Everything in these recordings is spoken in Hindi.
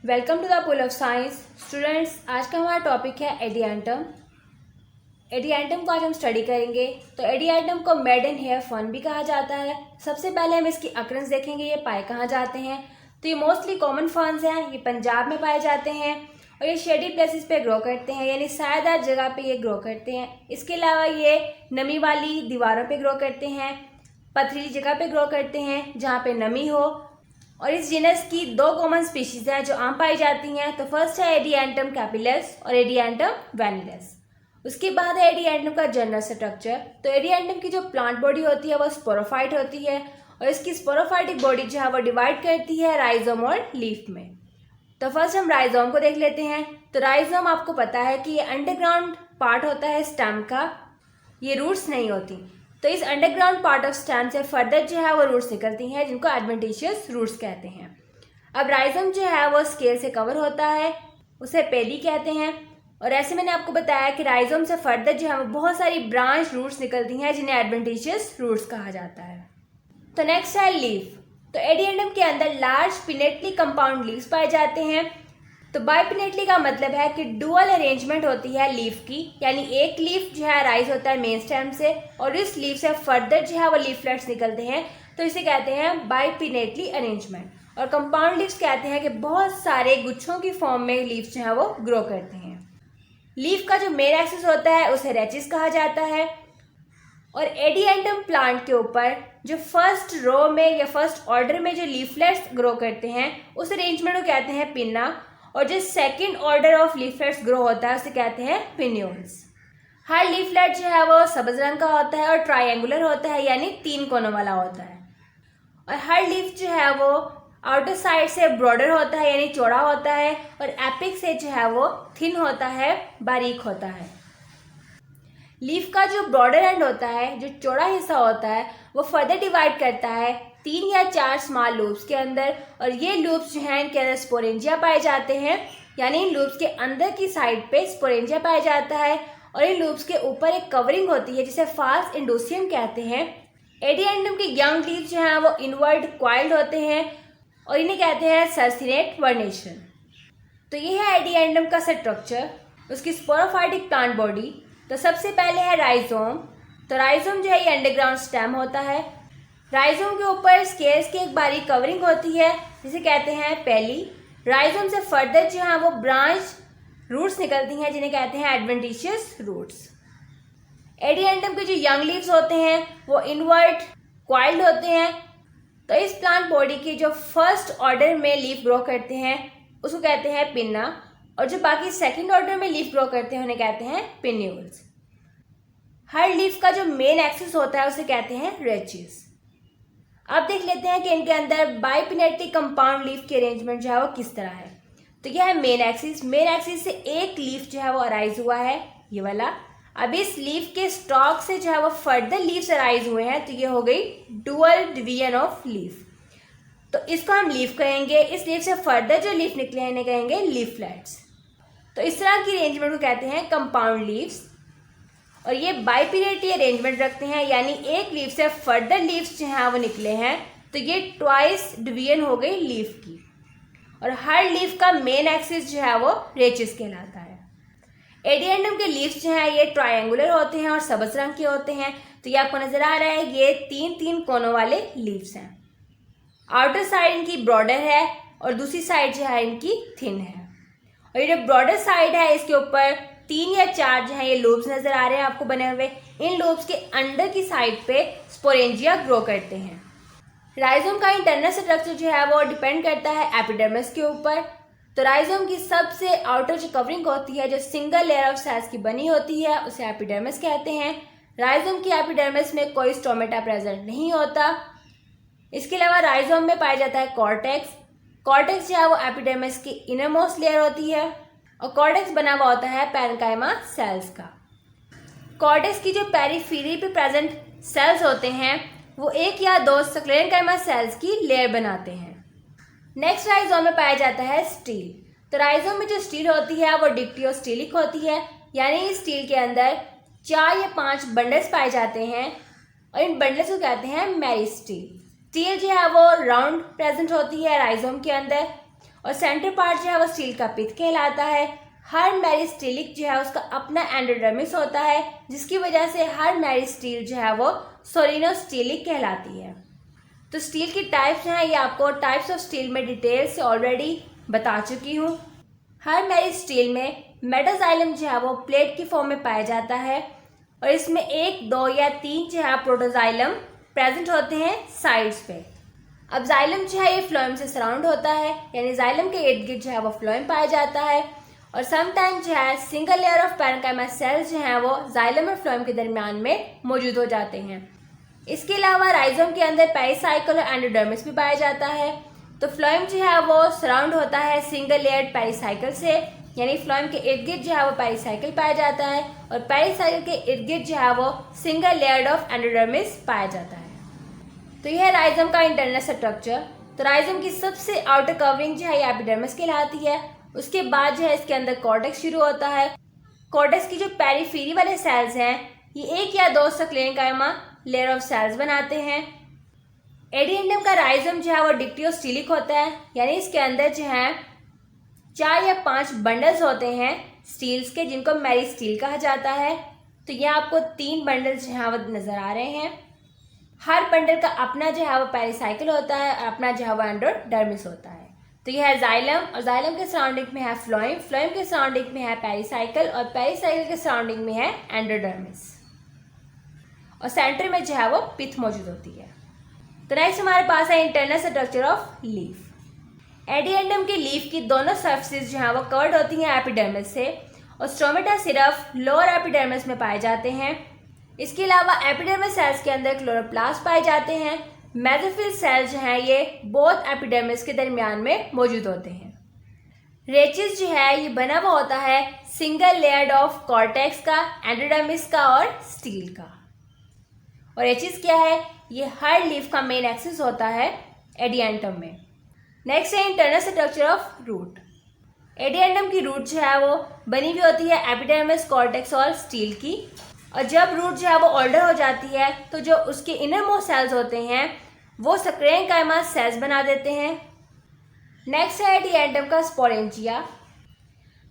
Welcome to the pool of science students. आज का हमारा टॉपिक है एडिएंटम। एडिएंटम को आज हम स्टडी करेंगे। तो एडिएंटम को मेड इन हेयर फन भी कहा जाता है। सबसे पहले हम इसकी अकरेंस देखेंगे, ये पाए कहाँ जाते हैं। तो ये मोस्टली कॉमन फर्न्स हैं, ये पंजाब में पाए जाते हैं और ये शेडी प्लेसेस पे ग्रो करते हैं, यानी सायादार जगह पे ये ग्रो करते हैं। इसके अलावा ये नमी वाली दीवारों पे ग्रो करते हैं, पथरीली जगह पे ग्रो करते हैं जहाँ पे नमी हो। और इस जीनस की दो कॉमन स्पीशीज हैं जो आम पाई जाती हैं। तो फर्स्ट है एडिएंटम कैपिलस और एडिएंटम वैनिलस। उसके बाद है एडिएंटम का जनरल स्ट्रक्चर। तो एडिएंटम की जो प्लांट बॉडी होती है वो स्पोरोफाइट होती है और इसकी स्पोरोफाइटिक बॉडी जो है वो डिवाइड करती है राइजोम और लीफ में। तो फर्स्ट हम राइजोम को देख लेते हैं। तो राइजोम आपको पता है कि ये अंडरग्राउंड पार्ट होता है स्टेम का, ये रूट्स नहीं होती। तो इस अंडरग्राउंड पार्ट ऑफ स्टेम से फर्दर जो है वो रूट्स निकलती हैं जिनको एडवेंटिशियस रूट्स कहते हैं। अब राइजोम जो है वो स्केल से कवर होता है, उसे पेली कहते हैं। और ऐसे मैंने आपको बताया कि राइजोम से फर्दर जो है वो बहुत सारी ब्रांच रूट्स निकलती हैं जिन्हें एडवेंटिशियस रूट्स कहा जाता है। तो नेक्स्ट है लीफ। तो एडिएंटम के अंदर लार्ज पिनेटली कंपाउंड लीव्स पाए जाते हैं। तो बाइपिनेटली का मतलब है कि डुअल अरेंजमेंट होती है लीफ की, यानी एक लीफ जो है राइज होता है मेन स्टेम से और इस लीफ से फर्दर जो है वो लीफलेट्स निकलते हैं। तो इसे कहते हैं बाइपिनेटली अरेंजमेंट। और कंपाउंड लीव्स कहते हैं कि बहुत सारे गुच्छों की फॉर्म में लीव्स जो है वो ग्रो करते हैं। लीफ का जो मेन एक्सिस होता है उसे रेचिस कहा जाता है। और एडिएंटम प्लांट के ऊपर जो फर्स्ट रो में या फर्स्ट ऑर्डर में जो लीफलेट्स ग्रो करते हैं उस अरेंजमेंट को कहते हैं पिन्ना। और जो second order of leaflets grow होता है उसे कहते हैं पिन्यूल्स। हर लीफलेट जो है वो सब्ज रंग का होता है और ट्रायंगुलर होता है, यानी 3 कोनों वाला होता है। और हर लीफ जो है वो आउटर साइड से ब्रॉडर होता है, यानी चौड़ा होता है, और एपिक से जो है वो थिन होता है, बारीक होता है। लीफ का जो ब्रॉडर एंड होता है, जो चौड़ा हिस्सा होता है, वो फर्दर डिवाइड करता है 3 या 4 स्मॉल लूप्स के अंदर। और ये लूप्स जो हैं इनके अंदर स्पोरेंजिया पाए जाते हैं, यानी इन लूप्स के अंदर की साइड पे स्पोरेंजिया पाया जाता है। और इन लूप्स के ऊपर एक कवरिंग होती है जिसे फाल्स इंडोसियम कहते हैं। एडिएंटम के यंग लीव्स जो हैं वो इनवर्ड क्वाइल्ड होते हैं और इन्हें कहते हैं सर्सिनेट वर्नेशन। तो ये है एडिएंटम का स्ट्रक्चर, उसकी स्पोरोफाइटिक प्लांट बॉडी। तो सबसे पहले है राइजोम। तो राइजोम जो है ये अंडरग्राउंड स्टेम होता है। राइजोम के ऊपर स्केल्स की एक बारीक कवरिंग होती है जिसे कहते हैं पेली। राइजोम से फर्दर जो है वो ब्रांच रूट्स निकलती हैं जिन्हें कहते हैं एडवेंटिशियस रूट्स। एडिएंटम के जो यंग लीव्स होते हैं वो इनवर्ट क्वाइल्ड होते हैं। तो इस प्लांट बॉडी की जो फर्स्ट ऑर्डर में लीफ ग्रो करते हैं उसको कहते हैं पिन्ना, और जो बाकी सेकंड ऑर्डर में लीफ ग्रो करते हैं उन्हें कहते हैं पिन्यूल्स। हर लीफ का जो मेन एक्सिस होता है उसे कहते हैं रेचिस। अब देख लेते हैं कि इनके अंदर बाइपिनेटली कंपाउंड लीफ की अरेंजमेंट जो है वो किस तरह है। तो यह है मेन एक्सिस। मेन एक्सिस से एक लीफ जो है वो अराइज हुआ है, ये वाला। अब इस लीफ के स्टॉक से जो है वो फर्दर लीव्स अराइज हुए हैं, तो ये हो गई डुअल डिवीजन ऑफ लीफ। तो इसको हम लीफ कहेंगे। इस लीफ से फर्दर जो लीफ निकले हैं इन्हें कहेंगे लीफलेट्स। तो इस तरह की अरेंजमेंट को कहते हैं कंपाउंड लीव्स। और ये बाइपिनेटली अरेंजमेंट रखते हैं, यानी एक लीफ से फर्दर लीव्स जो हैं वो निकले हैं, तो ये ट्वाइस डिवीजन हो गई लीफ की। और हर लीफ का मेन एक्सिस जो है वो रेचिस कहलाता है। एडिएंटम के लीव्स जो हैं ये ट्रायंगुलर होते हैं और सब्ज रंग के होते हैं। तो ये आपको नजर आ रहा है, ये 3-3 कोनों वाले लीव्स हैं। आउटर साइड इनकी ब्रॉडर है और दूसरी साइड जो है इनकी थिन है। और ये जो ब्रॉडर साइड है इसके ऊपर 3 या 4 जो है ये लूप्स नजर आ रहे हैं आपको बने हुए। इन लूप्स के अंदर की साइड पे स्पोरेंजिया ग्रो करते हैं। राइजोम का इंटरनल स्ट्रक्चर जो है वो डिपेंड करता है एपिडर्मिस के ऊपर। तो राइजोम की सबसे आउटर जो कवरिंग होती है, जो सिंगल लेयर ऑफ सेल्स की बनी होती है, उसे एपिडर्मिस कहते हैं। राइजोम की एपिडर्मिस में कोई स्टोमेटा प्रेजेंट नहीं होता। इसके अलावा राइजोम में पाया जाता है कॉर्टेक्स। कॉर्टेक्स जो है वो एपिडर्मिस की इनरमोस्ट लेयर होती है और कॉर्टेक्स बना हुआ होता है पैरेन्काइमा सेल्स का। कॉर्टेक्स की जो पेरिफेरी पे प्रेजेंट सेल्स होते हैं वो 1 या 2 स्क्लेरेन्काइमा सेल्स की लेयर बनाते हैं। नेक्स्ट राइजोम में पाया जाता है स्टील। तो राइजोम में जो स्टील होती है वो डिक्टियोस्टीलिक होती है, यानी इस स्टील के अंदर 4 या 5 बंडल्स पाए जाते हैं और इन बंडल्स को कहते हैं मेरिस्टील। स्टील जो है वो राउंड प्रेजेंट होती है राइजोम के अंदर और सेंटर पार्ट जो है वो स्टील का पिथ कहलाता है। हर मेरिस्टेलिक जो है उसका अपना एंडोडर्मिस होता है, जिसकी वजह से हर मेरिस्टील जो है वो सोलिनोस्टेलिक कहलाती है। तो स्टील की टाइप्स हैं, ये आपको टाइप्स ऑफ स्टील में डिटेल से ऑलरेडी बता चुकी हूँ। हर मेरिस्टील में मेटाजाइलम जो है वो प्लेट की फॉर्म में पाया जाता है और इसमें 1, 2 या 3 जो है प्रोटोजाइलम प्रेजेंट होते हैं साइड्स पे। अब जाइलम जो है ये फ्लोएम से सराउंड होता है, यानी जाइलम के इर्द गिर्द जो है वो फ्लोएम पाया जाता है और समटाइम जो है single layer of parenchyma sales जो हैं वो जाइलम और फ्लोएम के दरमियान में मौजूद हो जाते हैं। इसके अलावा राइजोम के अंदर पेरिसाइकल और एंडोडर्मिस भी पाया जाता है। तो फ्लोएम जो है वो सराउंड होता है सिंगल लेयर्ड पेरिसाइकल से, यानी फ्लोएम के इर्द गिर्द जो है वो पेरिसाइकल पाया जाता है और पेरिसाइकल के इर्द गिर्द जो है वो सिंगल लेयर्ड ऑफ एंडोडर्मिस पाया जाता है। तो यह है राइजोम का इंटरनल स्ट्रक्चर। तो राइजोम की सबसे आउटर कवरिंग जो है ये एपिडर्मिस कहलाती है। उसके बाद जो है इसके अंदर कॉर्टेक्स शुरू होता है। कॉर्टेक्स की जो पेरिफेरी वाले सेल्स हैं ये 1 या 2 स्क्लेरेंकाइमा लेयर ऑफ सेल्स बनाते हैं। एडिएंटम का राइजोम जो है वो डिक्टियोस्टीलिक होता है, यानी इसके अंदर जो है 4 या 5 बंडल्स होते हैं स्टील्स के, जिनको मेरिस्टील कहा जाता है। तो ये आपको 3 बंडल्स जो हैं वो नज़र आ रहे हैं। हर बंडल का अपना जो है वो पेरिसाइकल होता है और अपना जो है वो एंडोडर्मिस होता है। तो यह है जाइलम और जाइलम के सराउंडिंग में है फ्लोएम, फ्लोएम के सराउंडिंग में है पेरिसाइकल और पेरिसाइकल के सराउंडिंग में है एंडोडर्मिस और सेंटर में जो है वो पिथ मौजूद होती है। तो नेक्स्ट हमारे पास है इंटरनल स्ट्रक्चर ऑफ लीफ। एडिएंटम की लीफ की दोनों सर्फेसिस जो है वो कवर्ड होती हैं एपिडर्मिस से और स्टोमेटा सिर्फ लोअर एपिडर्मिस में पाए जाते हैं। इसके अलावा एपिडर्मिस सेल्स के अंदर क्लोरोप्लास्ट पाए जाते हैं। मेसोफिल सेल्स जो हैं ये बोथ एपिडर्मिस के दरमियान में मौजूद होते हैं। रेचिस जो है ये बना हुआ होता है सिंगल लेयर्ड ऑफ कॉर्टेक्स का, एंडोडर्मिस का और स्टील का। और रेचिस क्या है? ये हर लीफ का मेन एक्सिस होता है एडिएंटम में। नेक्स्ट है इंटरनल स्ट्रक्चर ऑफ रूट। एडिएंटम की रूट जो है वो बनी हुई होती है एपिडर्मिस, कॉर्टेक्स और स्टील की। और जब रूट जो है वो ओल्डर हो जाती है तो जो उसके इनर मोस्ट सेल्स होते हैं वो स्क्लेरेंकाइमा सेल्स बना देते हैं। नेक्स्ट है एडिएंटम का स्पोरेंजिया।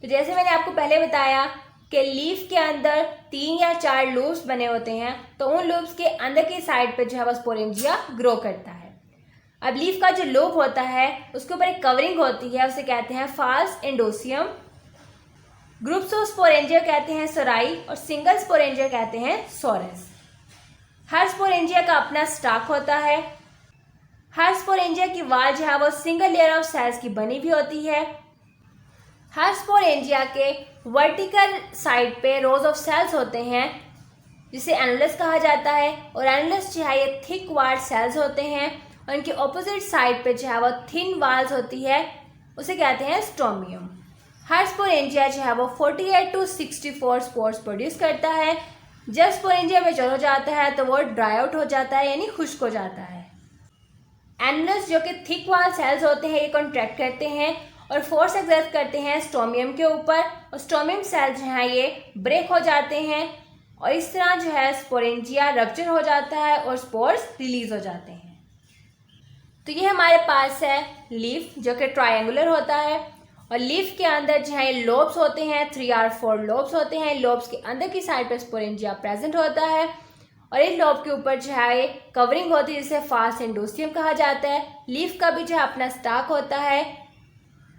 तो जैसे मैंने आपको पहले बताया कि लीफ के अंदर 3 या 4 लूप्स बने होते हैं, तो उन लूप्स के अंदर की साइड पे जो है वो स्पोरेंजिया ग्रो करता है। अब लीफ का जो लूप होता है उसके ऊपर एक कवरिंग होती है, उसे कहते हैं फाल्स एंडोसियम। ग्रुप्स ऑफ स्पोरेंजिया कहते हैं सोराई और सिंगल स्पोरेंजिया कहते हैं सोरस। हर स्पोरेंजिया का अपना स्टाक होता है। हर स्पोरेंजिया की वाल जो है वो सिंगल लेयर ऑफ सेल्स की बनी हुई होती है। हर स्पोरेंजिया के वर्टिकल साइड पे रोज ऑफ सेल्स होते हैं जिसे एनुलस कहा जाता है और एनुलस जो है ये थिक वाल्ड सेल्स होते हैं और इनके ऑपोजिट साइड पे जो है वो थिन वाल्स होती है, उसे कहते हैं स्टोमियम। हर स्पोरेंजिया जो है वो 48 to 64 स्पोर्स प्रोड्यूस करता है। जब स्पोरेंजिया मैच्योर हो जाता है तो वो ड्राई आउट हो जाता है, यानी खुश्क हो जाता है। एनुलस जो कि थिक वाल सेल्स होते हैं ये कॉन्ट्रैक्ट करते हैं और फोर्स एक्सर्ट करते हैं स्टोमियम के ऊपर और स्टोमियम सेल्स जो हैं ये ब्रेक हो जाते हैं और इस तरह जो है स्पोरेंजिया रप्चर हो जाता है और स्पोर्स रिलीज हो जाते हैं। तो ये हमारे पास है लीफ जो कि ट्रायंगुलर होता है और लीफ के अंदर जो है लोब्स होते हैं, 3 or 4 लोब्स होते हैं। लोब्स के अंदर की साइड पर स्पोरेंजिया प्रेजेंट होता है और इस लोब के ऊपर जो है कवरिंग होती है जिसे फाल्स एंडोसियम कहा जाता है। लीफ का भी जो है अपना स्टाक होता है।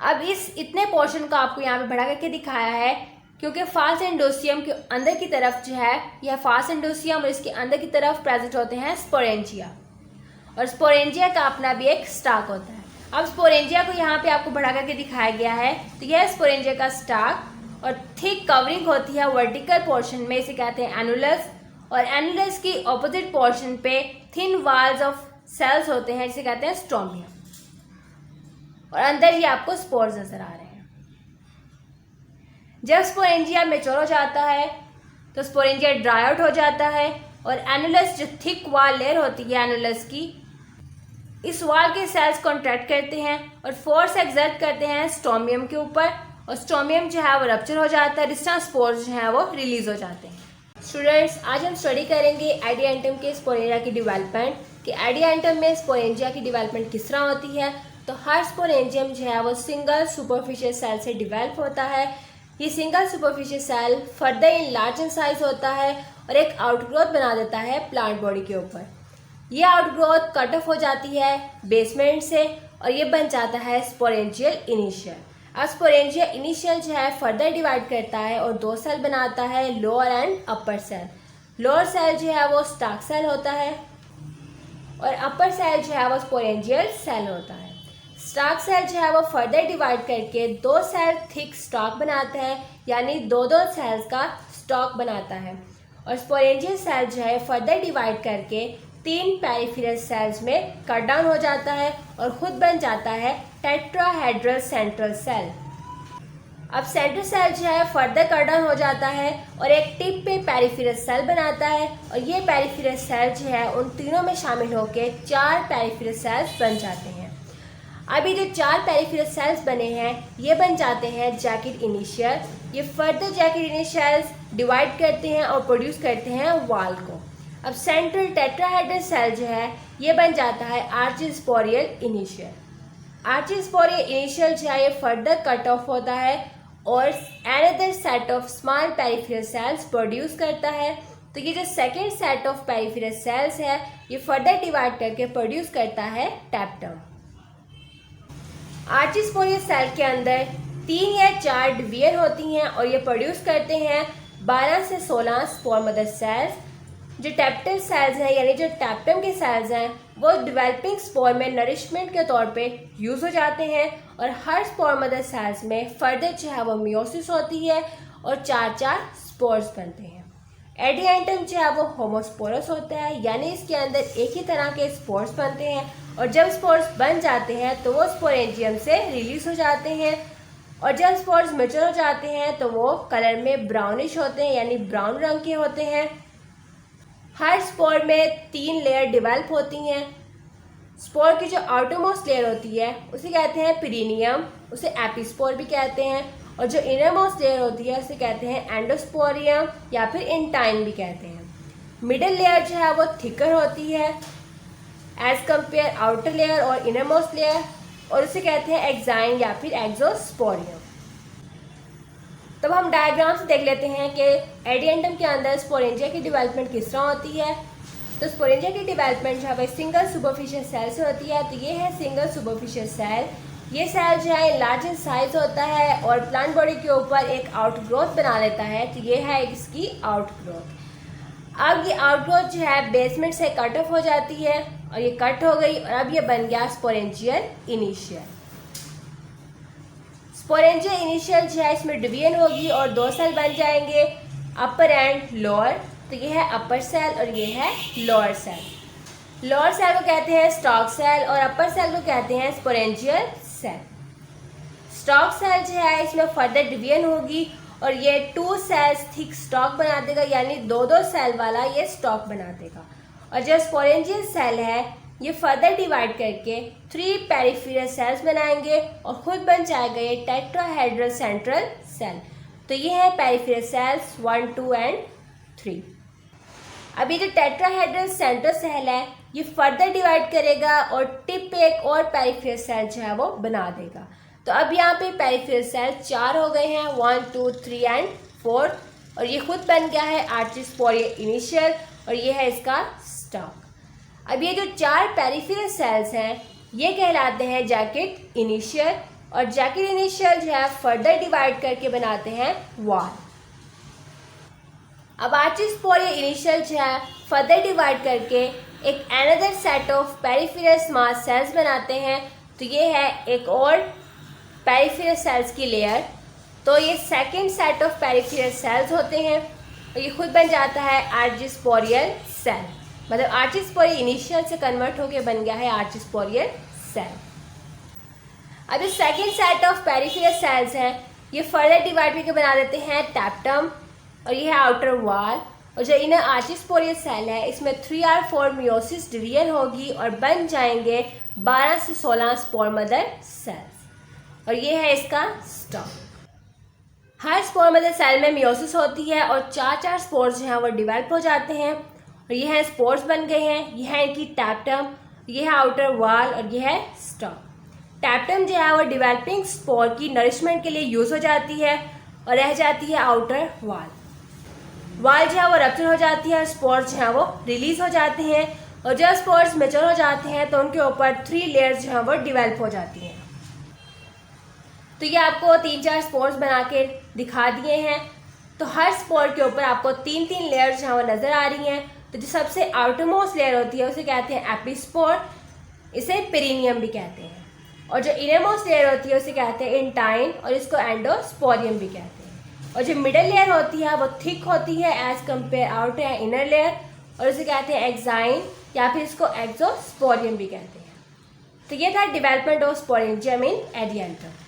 अब इस इतने पोर्शन को आपको यहाँ पे बढ़ा करके दिखाया है क्योंकि फाल्स एंडोसियम के अंदर की तरफ जो है यह फाल्स एंडोसियम और इसके अंदर की तरफ प्रेजेंट होते हैं स्पोरेंजिया और स्पोरेंजिया का अपना भी एक स्टाक होता है। अब स्पोरेंजिया को यहाँ पे आपको बढ़ा करके दिखाया गया है। तो यह स्पोरेंजिया का स्टाक और थिक कवरिंग होती है वर्टिकल पोर्शन में, इसे कहते हैं एनुलस और एनुलस की ऑपोजिट पोर्शन पे थिन वाल्स ऑफ सेल्स होते हैं जिसे कहते हैं स्टोमियम और अंदर ही आपको स्पोर्स नजर आ रहे हैं। जब स्पोरेंजिया मैच्योर हो जाता है तो स्पोरेंजिया ड्राई आउट हो जाता है और एनुलस जो थिक वाल लेयर होती है एनुलस की, इस वाल के सेल्स कॉन्ट्रैक्ट करते हैं और फोर्स एक्सर्ट करते हैं स्टोमियम के ऊपर और स्टोमियम जो है वो रप्चर हो जाता है, डिस्टेंस स्पोर्स जो है वो रिलीज हो जाते हैं। स्टूडेंट्स, आज हम स्टडी करेंगे एडिएंटम के स्पोरेंजिया की डेवलपमेंट कि एडिएंटम में स्पोरेंजिया की डेवलपमेंट किस तरह होती है तो हर स्पोरेंजियम जो है वो सिंगल सुपरफिशियल सेल से डिवेल्प होता है। ये single superficial cell further enlarge in size होता है और एक आउटग्रोथ बना देता है प्लांट बॉडी के ऊपर। ये आउटग्रोथ कट ऑफ हो जाती है बेसमेंट से और ये बन जाता है स्पोरेंजियल इनिशियल। अब स्पोरेंजियल इनिशियल जो है फर्दर डिवाइड करता है और दो सेल बनाता है, lower and upper cell. Lower cell जो है वो स्टार्क सेल होता है और अपर सेल जो है वो स्पोरेंजियल सेल होता है। स्टार्क सेल जो है वो फर्दर डिवाइड करके दो सेल थिक स्टॉक बनाता है, यानी दो दो सेल्स का स्टॉक बनाता है। और स्पोरेंजियल सेल जो है फर्दर डिवाइड करके तीन पेरिफेरल सेल्स में कट डाउन हो जाता है और खुद बन जाता है टेट्राहेड्रल सेंट्रल सेल। अब सेंट्रल सेल जो है फर्दर कट डाउन हो जाता है और एक टिप पे पेरिफेरल सेल बनाता है और ये पेरिफेरल सेल जो है उन तीनों में शामिल होकर चार पेरिफेरल सेल्स बन जाते हैं। अभी जो चार पेरिफेरल सेल्स बने हैं ये बन जाते हैं जैकेट इनिशियल। ये फर्दर जैकेट इनिशियल्स डिवाइड करते हैं और प्रोड्यूस करते हैं वॉल को। अब सेंट्रल टेट्राहेड्रल सेल जो है ये बन जाता है आर्चिस्पोरियल इनिशियल। आर्चिस्पोरियल इनिशियल जो है ये फर्दर कट ऑफ होता है और another set of small peripheral cells produce करता है। तो ये जो second set of peripheral cells है ये फर्दर डिवाइड करके प्रोड्यूस करता है टैप्टम। आर्चिस्पोरियल सेल के अंदर 3 या 4 डिवीजन होती हैं और ये प्रोड्यूस करते हैं 12 से 16 स्पोर मदर सेल्स। जो टैप्टल सेल्स हैं यानी जो टैप्टम के सेल्स हैं वो डेवलपिंग स्पोर में नरिशमेंट के तौर पे यूज़ हो जाते हैं और हर स्पोर मदर सेल्स में फर्दर जो है वो मियोसिस होती है और 4 स्पोर्स बनते हैं। एडिएंटम जो है वो होमोस्पोरस होता है, यानी इसके अंदर एक ही तरह के स्पोर्स बनते हैं और जब स्पोर्स बन जाते हैं तो वो स्पोरेंजियम से रिलीज हो जाते हैं और जब स्पोर्स मैच्योर हो जाते हैं तो वो कलर में ब्राउनिश होते हैं, यानी ब्राउन रंग के होते हैं। हर स्पोर में 3 लेयर डेवलप होती हैं। स्पोर की जो आउटरमोस्ट लेयर होती है उसे कहते हैं पेरिनियम, उसे एपिस्पोर भी कहते हैं, और जो इनरमोस्ट लेयर होती है उसे कहते हैं एंडोस्पोरियम या फिर इंटाइन भी कहते हैं। मिडिल लेयर जो है वो थिकर होती है एज कंपेयर आउटर लेयर और इनरमोस्ट लेयर, और उसे कहते हैं एक्साइन या फिर एक्सोस्पोरियम। तब हम डायग्राम से देख लेते हैं कि एडिएंटम के अंदर स्पोरेंजिया की डेवलपमेंट किस तरह होती है। तो स्पोरेंजिया की डेवलपमेंट जो है सिंगल सुपरफिशियल सेल से होती है। तो ये है सिंगल सुपरफिशियल सेल। ये सेल जो है लार्ज इन साइज होता है और प्लांट बॉडी के ऊपर एक आउटग्रोथ बना लेता है। तो ये है इसकी आउटग्रोथ। अब ये आउटग्रोथ जो है बेसमेंट से कट ऑफ हो जाती है और ये कट हो गई और अब ये बन गया स्पोरेंजियल इनिशियल। स्पोरेंजियल इनिशियल जो है इसमें डिवीजन होगी और 2 सेल बन जाएंगे, अपर एंड लोअर। तो ये है अपर सेल और ये है लोअर सेल। लोअर सेल को कहते हैं स्टॉक सेल और अपर सेल को कहते हैं स्पोरेंजियल सेल। स्टॉक सेल जो है इसमें फर्दर डिवीजन होगी और ये 2 सेल्स थिक स्टॉक बना देगा, यानी 2 सेल वाला ये स्टॉक बना देगा। और जो स्पोरेंजियल सेल है ये फर्दर डिवाइड करके 3 पेरिफेरल सेल्स बनाएंगे और खुद बन जाएगा ये टेट्राहेड्रल सेंट्रल सेल। तो ये है पेरिफेरल सेल्स 1, 2 एंड 3। अब ये जो टेट्राहेड्रल सेंट्रल सेल है ये फर्दर डिवाइड करेगा और टिप पे एक और पेरिफेरल सेल जो है वो बना देगा। तो अब यहाँ पे पेरिफेरल सेल 4 हो गए हैं, 1, 2, 3 एंड 4, और ये खुद बन गया है आर्चिस्पोरियल इनिशियल और ये है इसका स्टॉक। अब ये जो 4 पेरिफेरल सेल्स हैं ये कहलाते हैं जैकेट इनिशियल और जैकेट इनिशियल जो है फर्दर डिवाइड करके बनाते हैं वॉल। अब आर्चिस्पोरियल इनिशियल जो है फर्दर डिवाइड करके एक another set of peripheral small cells बनाते हैं। तो ये है एक और पेरिफेरल सेल्स की लेयर। तो ये second set of peripheral cells होते हैं और ये खुद बन जाता है आर्चिस्पोरियल सेल, मतलब आर्चिस्पोरियल इनिशियल से कन्वर्ट होके बन गया है आर्चिस्पोरियल सेल। अब ये second set of peripheral cells हैं ये फर्दर डिवाइड करके बना देते हैं टैप्टम और ये है आउटर वॉल। और जो इनर आर्चिस्पोरियल सेल है इसमें 3 और 4 मियोसिस डिवीजन होगी और बन जाएंगे 12 से 16 स्पोर मदर सेल्स और ये है इसका स्टॉक। हर स्पोर मदर सेल में मियोसिस होती है और 4 स्पोर्स जो हैं वो डिवेल्प हो जाते हैं और ये है स्पोर्स बन गए हैं। ये है इनकी टैप्टम, ये है आउटर वॉल और ये है स्टॉक। टैप्टम जो है वो डेवलपिंग स्पोर की नरिशमेंट के लिए यूज़ हो जाती है और रह जाती है आउटर वाल जो है वो रप्चर हो जाती है और स्पोर्स जो है वो रिलीज हो जाते हैं और जब स्पोर्स मेच्योर हो जाते हैं तो उनके ऊपर 3 लेयर्स जो है वो डिवेल्प हो जाती हैं। तो ये आपको 3-4 स्पोर्स बना के दिखा दिए हैं। तो हर स्पोर के ऊपर आपको 3-3 लेयर्स जो है वो नज़र आ रही हैं। तो जो सबसे आउटरमोस्ट लेयर होती है उसे कहते हैं एपिस्पोर, इसे पेरिनियम भी कहते हैं। और जो इनरमोस्ट लेयर होती है उसे कहते हैं इंटाइन और इसको एंडोस्पोरियम भी कहते हैं। और जो मिडल लेयर होती है वो थिक होती है एज कम्पेयर आउटर या इनर लेयर और इसे कहते हैं एक्साइन या फिर इसको एक्सोस्पोरियम भी कहते हैं। तो ये था डेवलपमेंट ऑफ स्पोरेंजियम इन एडिएंटम।